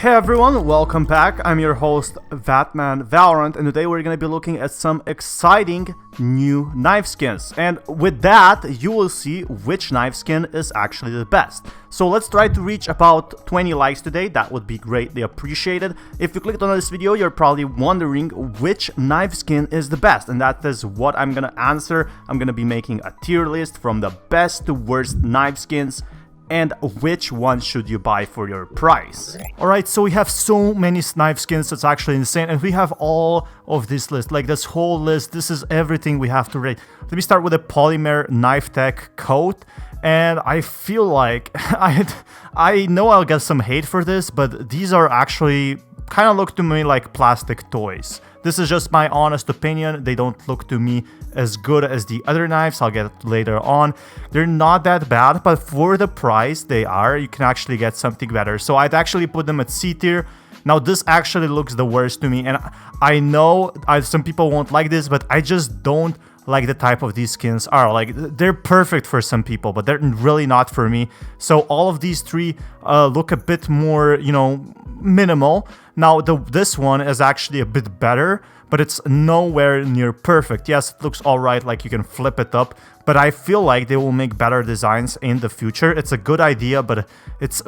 Hey everyone, welcome back. I'm your host, Valorant, and today we're going to be looking at some exciting new knife skins. And with that, you will see which knife skin is actually the best. So let's try to reach about 20 likes today. That would be greatly appreciated. If you clicked on this video, you're probably wondering which knife skin is the best, and that is what I'm going to answer. I'm going to be making a tier list from the best to worst knife skins, and which one should you buy for your price. Alright, so we have so many knife skins, that's actually insane, and we have all of this list, like this whole list. This is everything we have to rate. Let me start with a polymer knife tech coat, and I feel like I know I'll get some hate for this, but these are actually kind of look to me like plastic toys. This is just my honest opinion. They don't look to me as good as the other knives. I'll get it later on. They're not that bad, but for the price they are, you can actually get something better. So I'd actually put them at C tier. Now this actually looks the worst to me, and I know some people won't like this, but I just don't like the type of these skins are. Like, they're perfect for some people, but they're really not for me. So all of these three look a bit more, you know, minimal. Now this one is actually a bit better, but it's nowhere near perfect. Yes, it looks alright, like you can flip it up, but I feel like they will make better designs in the future. It's a good idea, but it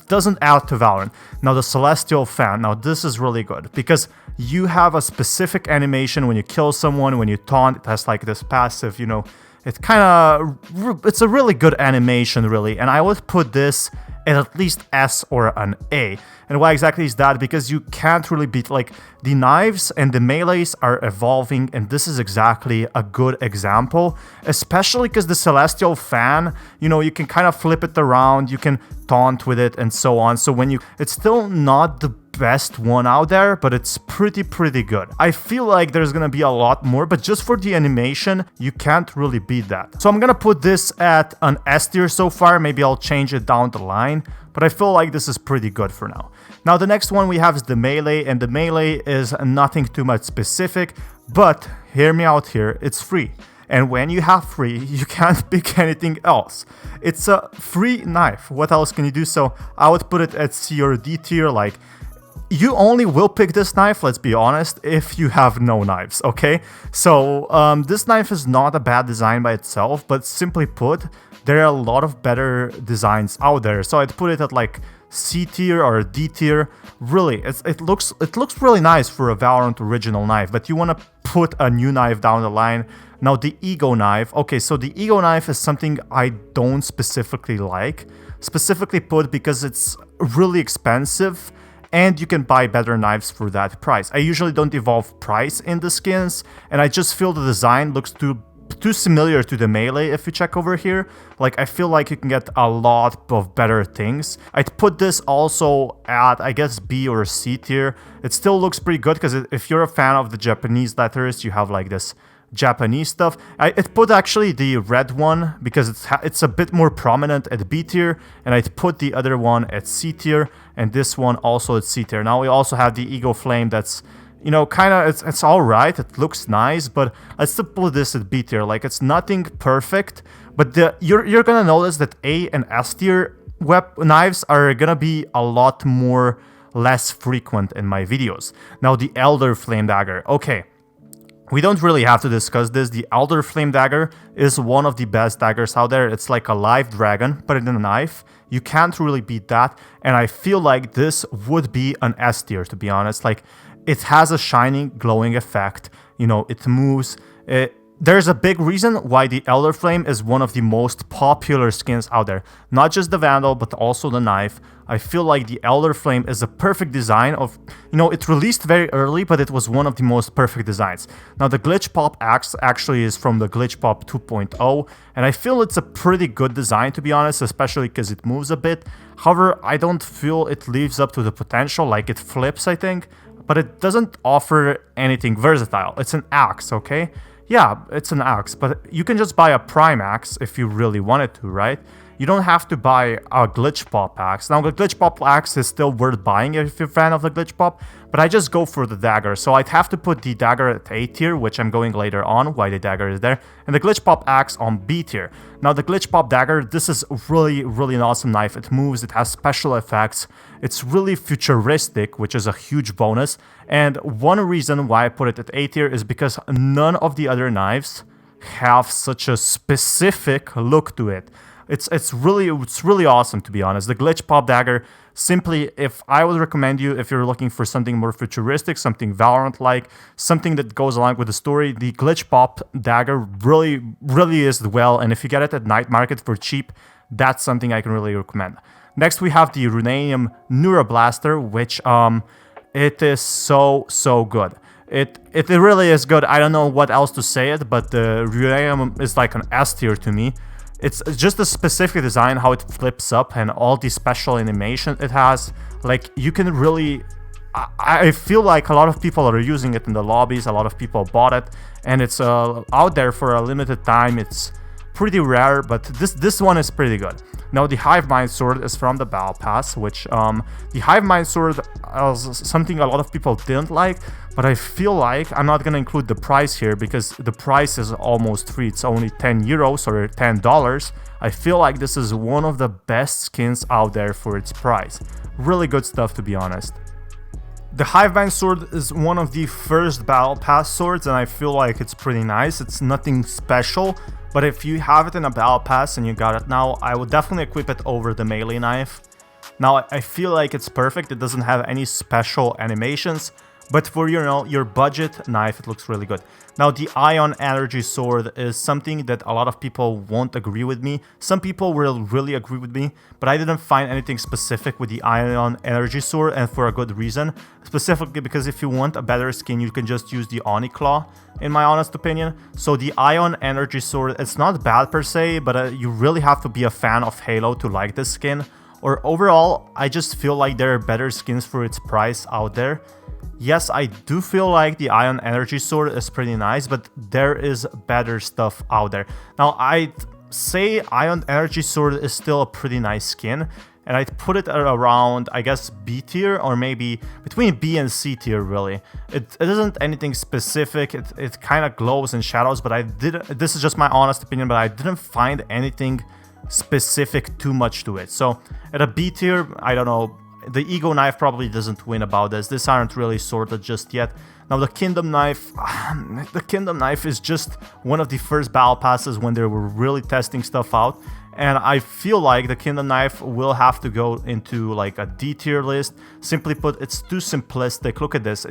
doesn't add to Valorant. Now the Celestial Fan, now this is really good, because you have a specific animation when you kill someone, when you taunt. It has like this passive, you know, it's a really good animation, really, and I would put this at least S or an A. And why exactly is that? Because you can't really beat, like, the knives and the melees are evolving, and this is exactly a good example, especially because the Celestial Fan, you know, you can kind of flip it around, you can taunt with it and so on. So it's still not the best one out there, but it's pretty good. I feel like there's gonna be a lot more, but just for the animation, you can't really beat that. So I'm gonna put this at an S tier so far. Maybe I'll change it down the line, but I feel like this is pretty good for now. Now the next one we have is the melee, and the melee is nothing too much specific, but hear me out here, it's free. And when you have free, you can't pick anything else. It's a free knife. What else can you do? So I would put it at C or D tier. Like, you only will pick this knife, let's be honest, if you have no knives, okay? So this knife is not a bad design by itself, but simply put, there are a lot of better designs out there. So I'd put it at like C tier or D tier. Really, it looks really nice for a Valorant original knife, but you want to put a new knife down the line. Now the Ego knife, okay, so the Ego knife is something I don't specifically like, specifically put because it's really expensive, and you can buy better knives for that price. I usually don't evolve price in the skins, and I just feel the design looks too similar to the melee. If you check over here, like, I feel like you can get a lot of better things. I'd put this also at, I guess, B or C tier. It still looks pretty good, because if you're a fan of the Japanese letters, you have like this Japanese stuff. I'd put actually the red one because it's a bit more prominent at B tier, and I'd put the other one at C tier, and this one also at C tier. Now we also have the Elderflame that's, you know, kind of, it's all right, it looks nice, but I'd still put this at B tier. Like, it's nothing perfect, but you're gonna notice that A and S tier knives are gonna be a lot less frequent in my videos. Now the Elderflame dagger, okay. We don't really have to discuss this. The Elderflame dagger is one of the best daggers out there. It's like a live dragon, but in a knife. You can't really beat that, and I feel like this would be an S tier, to be honest. Like, it has a shining, glowing effect. You know, it moves. There's a big reason why the Elderflame is one of the most popular skins out there. Not just the Vandal, but also the knife. I feel like the Elderflame is a perfect design of, you know, it released very early, but it was one of the most perfect designs. Now the Glitchpop axe actually is from the Glitchpop 2.0, and I feel it's a pretty good design, to be honest, especially because it moves a bit. However, I don't feel it lives up to the potential. Like, it flips, I think, but it doesn't offer anything versatile. It's an axe, okay? Yeah, it's an axe, but you can just buy a prime axe if you really wanted to, right? you don't have to buy a Glitchpop axe. Now the Glitchpop axe is still worth buying if you're a fan of the Glitchpop, but I just go for the dagger. So I'd have to put the dagger at A tier, which I'm going later on, why the dagger is there, and the Glitchpop axe on B tier. Now the Glitchpop dagger, this is really an awesome knife. It moves, it has special effects, it's really futuristic, which is a huge bonus. And one reason why I put it at A tier is because none of the other knives have such a specific look to it. It's really awesome, to be honest. The Glitchpop dagger, simply, if I would recommend you, if you're looking for something more futuristic, something Valorant-like, something that goes along with the story, the Glitchpop dagger really is well, and if you get it at night market for cheap, that's something I can really recommend. Next, we have the Runanium Neuroblaster, which it is so good. It really is good. I don't know what else to say it, but the Runanium is like an S tier to me. It's just a specific design, how it flips up and all the special animation it has. Like, you can really... I feel like a lot of people are using it in the lobbies, a lot of people bought it, and it's out there for a limited time. It's pretty rare, but this one is pretty good. Now, the Hive Mind Sword is from the Battle Pass, which the Hive Mind Sword is something a lot of people didn't like, but I feel like I'm not gonna include the price here because the price is almost free. It's only 10 euros or $10. I feel like this is one of the best skins out there for its price. Really good stuff, to be honest. The Hivemind sword is one of the first Battle Pass swords, and I feel like it's pretty nice. It's nothing special, but if you have it in a Battle Pass and you got it now, I would definitely equip it over the melee knife. Now, I feel like it's perfect. It doesn't have any special animations, but for your budget knife, it looks really good. Now, the Ion Energy Sword is something that a lot of people won't agree with me. Some people will really agree with me, but I didn't find anything specific with the Ion Energy Sword, and for a good reason. Specifically because if you want a better skin, you can just use the Oni Claw, in my honest opinion. So the Ion Energy Sword, it's not bad per se, but you really have to be a fan of Halo to like this skin. Or overall, I just feel like there are better skins for its price out there. Yes, I do feel like the Ion Energy Sword is pretty nice, but there is better stuff out there. Now, I'd say Ion Energy Sword is still a pretty nice skin, and I'd put it around, I guess, B tier, or maybe between B and C tier, really. It isn't anything specific, it kind of glows in shadows, but this is just my honest opinion, but I didn't find anything specific too much to it. So, at a B tier, I don't know, the Ego Knife probably doesn't win about this. These aren't really sorted just yet. Now the Kingdom Knife is just one of the first battle passes when they were really testing stuff out. And I feel like the Kingdom Knife will have to go into like a D tier list. Simply put, it's too simplistic. Look at this.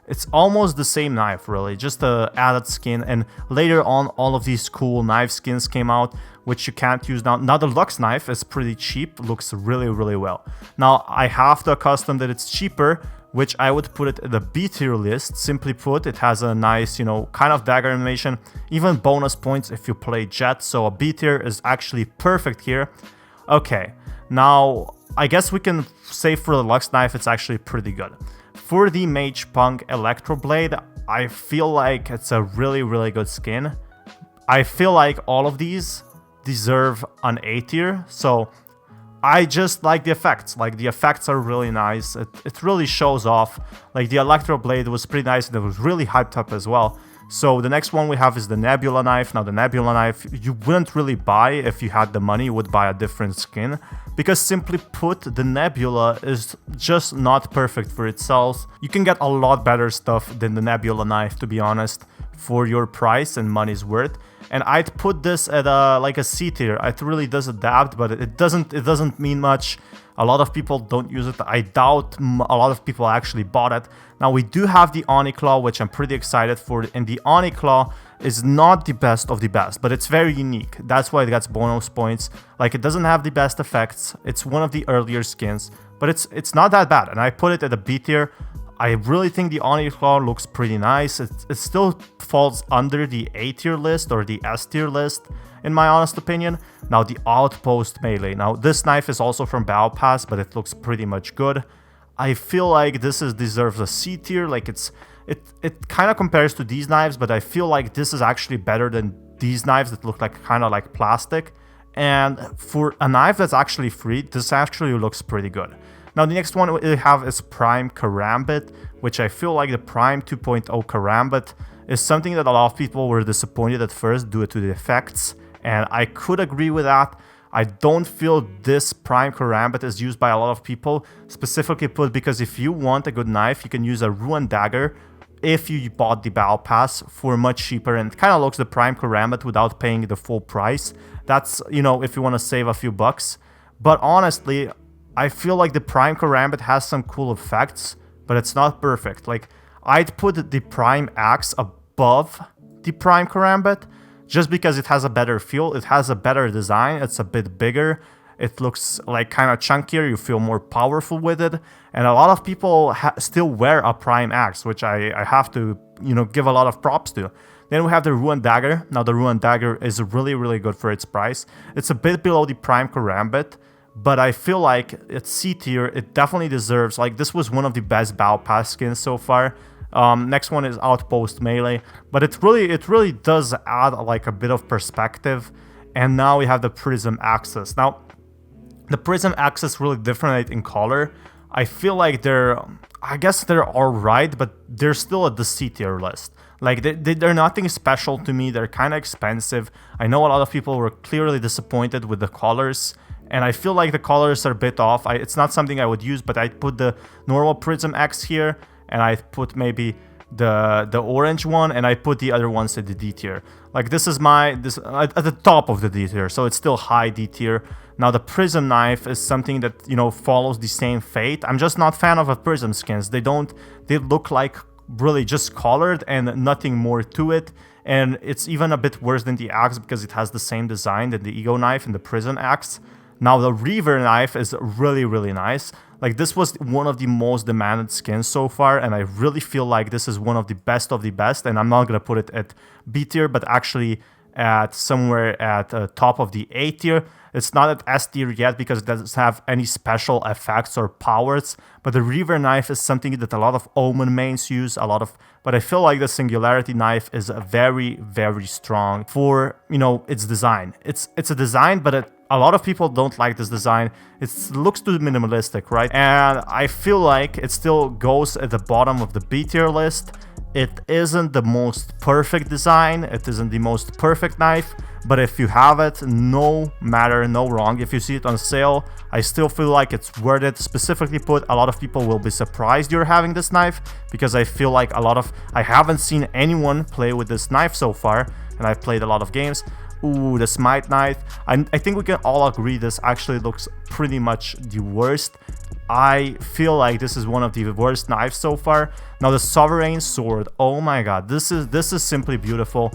It's almost the same knife, really, just a added skin, and later on all of these cool knife skins came out, which you can't use now. Now the Luxe knife is pretty cheap, looks really well. Now I have to accustom that it's cheaper, which I would put it in the B tier list. Simply put, it has a nice, kind of dagger animation, even bonus points if you play Jet, so a B tier is actually perfect here. Okay, now I guess we can say for the Luxe knife it's actually pretty good. For the Magepunk Electroblade, I feel like it's a really good skin. I feel like all of these deserve an A tier, so I just like the effects. Like, the effects are really nice. It really shows off. Like, the Electroblade was pretty nice and it was really hyped up as well. So the next one we have is the Nebula Knife. Now the Nebula Knife you wouldn't really buy if you had the money, you would buy a different skin. Because simply put, the Nebula is just not perfect for itself. You can get a lot better stuff than the Nebula Knife, to be honest, for your price and money's worth. And I'd put this at like a C tier. It really does adapt, but it doesn't mean much. A lot of people don't use it. I doubt a lot of people actually bought it. Now we do have the Oni Claw, which I'm pretty excited for, and the Oni Claw is not the best of the best, but it's very unique. That's why it gets bonus points. Like, it doesn't have the best effects. It's one of the earlier skins, but it's not that bad, and I put it at a B tier. I really think the Oni Claw looks pretty nice. It still falls under the A tier list or the S tier list, in my honest opinion. Now the Outpost Melee. Now this knife is also from Battle Pass, but it looks pretty much good. I feel like this deserves a C tier. Like, it kind of compares to these knives, but I feel like this is actually better than these knives that look like kind of like plastic. And for a knife that's actually free, this actually looks pretty good. Now the next one we have is Prime Karambit, which I feel like the Prime 2.0 Karambit is something that a lot of people were disappointed at first due to the effects, and I could agree with that. I don't feel this Prime Karambit is used by a lot of people, specifically put because if you want a good knife, you can use a Ruined Dagger if you bought the Battle Pass for much cheaper, and it kind of looks the Prime Karambit without paying the full price. That's, you know, if you want to save a few bucks. But honestly, I feel like the Prime Karambit has some cool effects, but it's not perfect. Like, I'd put the Prime Axe above the Prime Karambit just because it has a better feel, it has a better design, it's a bit bigger, it looks like kind of chunkier, you feel more powerful with it, and a lot of people still wear a Prime Axe, which I have to, you know, give a lot of props to. Then we have the Ruined Dagger. Now the Ruined Dagger is really, really good for its price. It's a bit below the Prime Karambit, but I feel like it's C tier, it definitely deserves, like this was one of the best Battle Pass skins so far. Next one is Outpost Melee, but it really does add like a bit of perspective. And now we have the Prism Axis. Now, the Prism Axis really different in color. I feel like I guess they're alright, but they're still at the C tier list. Like, they're nothing special to me, they're kind of expensive. I know a lot of people were clearly disappointed with the colors, and I feel like the colors are a bit off. It's not something I would use, but I'd put the normal Prism X here, and I put maybe the orange one, and I put the other ones at the D tier. Like this is at the top of the D tier, so it's still high D tier. Now the Prism knife is something that, you know, follows the same fate. I'm just not a fan of Prism skins. They look like really just colored and nothing more to it. And it's even a bit worse than the axe because it has the same design than the Ego knife and the Prism axe. Now the Reaver knife is really, really nice. Like this was one of the most demanded skins so far, and I really feel like this is one of the best, and I'm not gonna put it at B tier, but actually at somewhere at top of the A tier. It's not at S tier yet because it doesn't have any special effects or powers, but the Reaver knife is something that a lot of Omen mains use, but I feel like the Singularity knife is very, very strong for, you know, its design. It's a design, but a lot of people don't like this design. It looks too minimalistic, right? And I feel like it still goes at the bottom of the B tier list. It isn't the most perfect design, it isn't the most perfect knife, but if you have it, no matter, no wrong. If you see it on sale, I still feel like it's worth it. Specifically put, a lot of people will be surprised you're having this knife, because I feel like I haven't seen anyone play with this knife so far, and I've played a lot of games. Ooh, the Smite knife. I think we can all agree this actually looks pretty much the worst. I feel like this is one of the worst knives so far. Now the Sovereign Sword, oh my god, this is simply beautiful.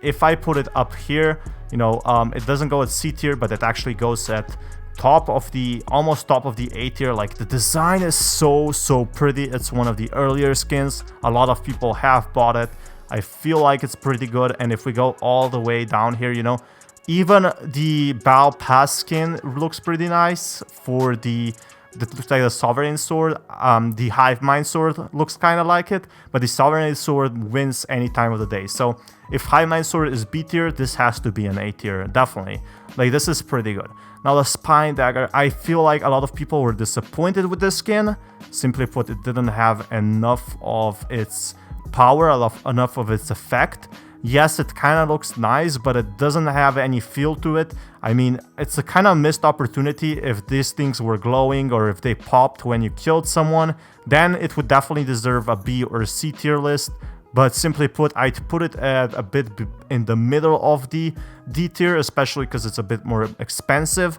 If I put it up here, you know, it doesn't go at C tier, but it actually goes at almost top of the A tier. Like the design is so pretty. It's one of the earlier skins. A lot of people have bought it. I feel like it's pretty good. And if we go all the way down here, you know, even the Battle Pass skin looks pretty nice for that looks like the Sovereign Sword. The Hive Mind Sword looks kind of like it, but the Sovereign Sword wins any time of the day. So if Hive Mind Sword is B tier, this has to be an A tier, definitely. Like this is pretty good. Now the Spine Dagger, I feel like a lot of people were disappointed with this skin. Simply put, it didn't have enough of its power, enough of its effect. Yes, it kind of looks nice, but it doesn't have any feel to it. I mean, it's a kind of missed opportunity. If these things were glowing or if they popped when you killed someone, then it would definitely deserve a B or C tier list. But simply put, I'd put it at a bit in the middle of the D tier, especially because it's a bit more expensive.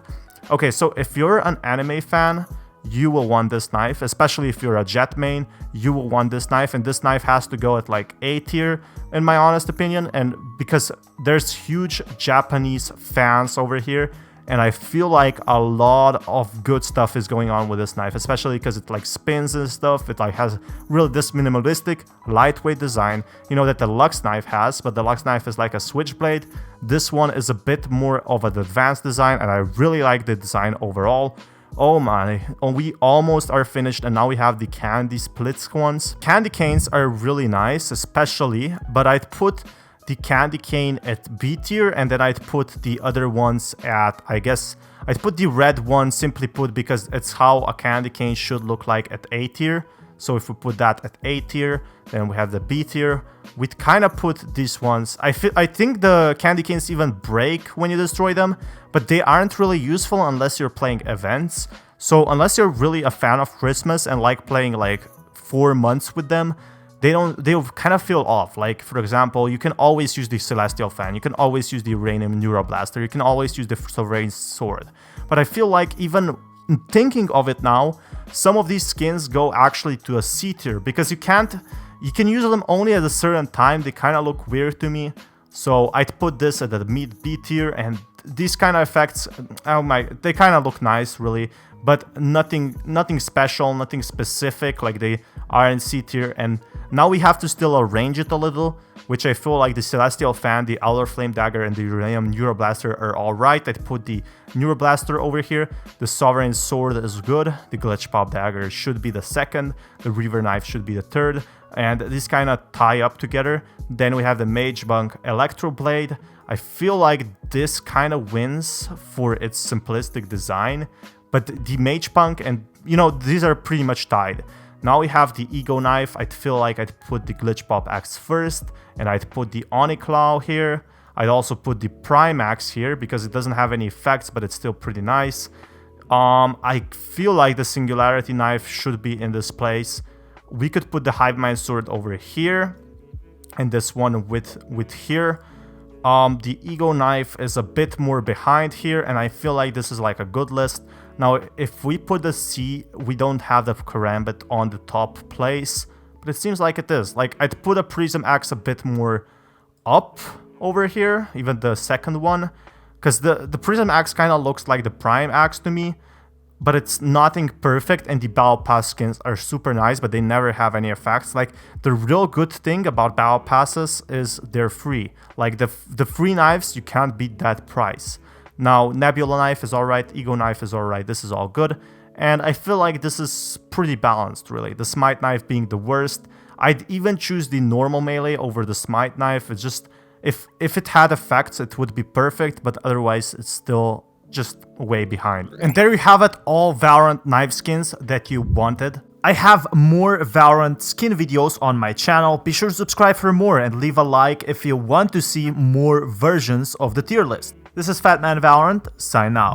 Okay, so if you're an anime fan, you will want this knife, especially if you're a Jet main, you will want this knife, and this knife has to go at like A tier in my honest opinion, and because there's huge Japanese fans over here, and I feel like a lot of good stuff is going on with this knife, especially because it like spins and stuff. It like has really this minimalistic, lightweight design, you know, that the Luxe knife has, but the Luxe knife is like a switchblade. This one is a bit more of an advanced design, and I really like the design overall. Oh my, we almost are finished, and now we have the candy splits ones. Candy canes are really nice, especially, but I'd put the candy cane at B tier, and then I'd put the other ones at, I guess, I'd put the red one simply put because it's how a candy cane should look like at A tier. So if we put that at A tier, then we have the B tier. We'd kind of put these ones. I think the candy canes even break when you destroy them, but they aren't really useful unless you're playing events. So unless you're really a fan of Christmas and like playing like 4 months with them, they kind of feel off. Like, for example, you can always use the Celestial Fan, you can always use the Uranium Neuroblaster, you can always use the Sovereign Sword. But I feel like even thinking of it now, some of these skins go actually to a C tier because you can use them only at a certain time. They kind of look weird to me. So I'd put this at the mid B tier, and these kind of effects, they kind of look nice really, but nothing special, nothing specific like they are in C tier. And now we have to still arrange it a little, which I feel like the Celestial Fan, the Elderflame Dagger, and the Uranium Neuroblaster are alright. I'd put the Neuroblaster over here. The Sovereign Sword is good. The Glitchpop Dagger should be the second. The Reaver Knife should be the third. And these kind of tie up together. Then we have the Magepunk Electro Blade. I feel like this kind of wins for its simplistic design. But the Magepunk and, you know, these are pretty much tied. Now we have the Ego Knife. I'd feel like I'd put the Glitchpop Axe first, and I'd put the Oni Claw here. I'd also put the Prime Axe here because it doesn't have any effects, but it's still pretty nice. I feel like the Singularity Knife should be in this place. We could put the Hive Mind Sword over here, and this one with here. The Ego Knife is a bit more behind here, and I feel like this is like a good list. Now, if we put the C, we don't have the Karambit on the top place, but it seems like it is. Like, I'd put a Prism Axe a bit more up over here, even the second one, because the Prism Axe kind of looks like the Prime Axe to me, but it's nothing perfect, and the Battle Pass skins are super nice, but they never have any effects. Like, the real good thing about Battle Passes is they're free. Like, the free knives, you can't beat that price. Now, Nebula Knife is alright, Ego Knife is alright, this is all good. And I feel like this is pretty balanced, really. The Smite Knife being the worst. I'd even choose the normal melee over the Smite Knife. It's just, if it had effects, it would be perfect, but otherwise it's still just way behind. And there you have it, all Valorant knife skins that you wanted. I have more Valorant skin videos on my channel. Be sure to subscribe for more and leave a like if you want to see more versions of the tier list. This is Fatman Valorant, sign out.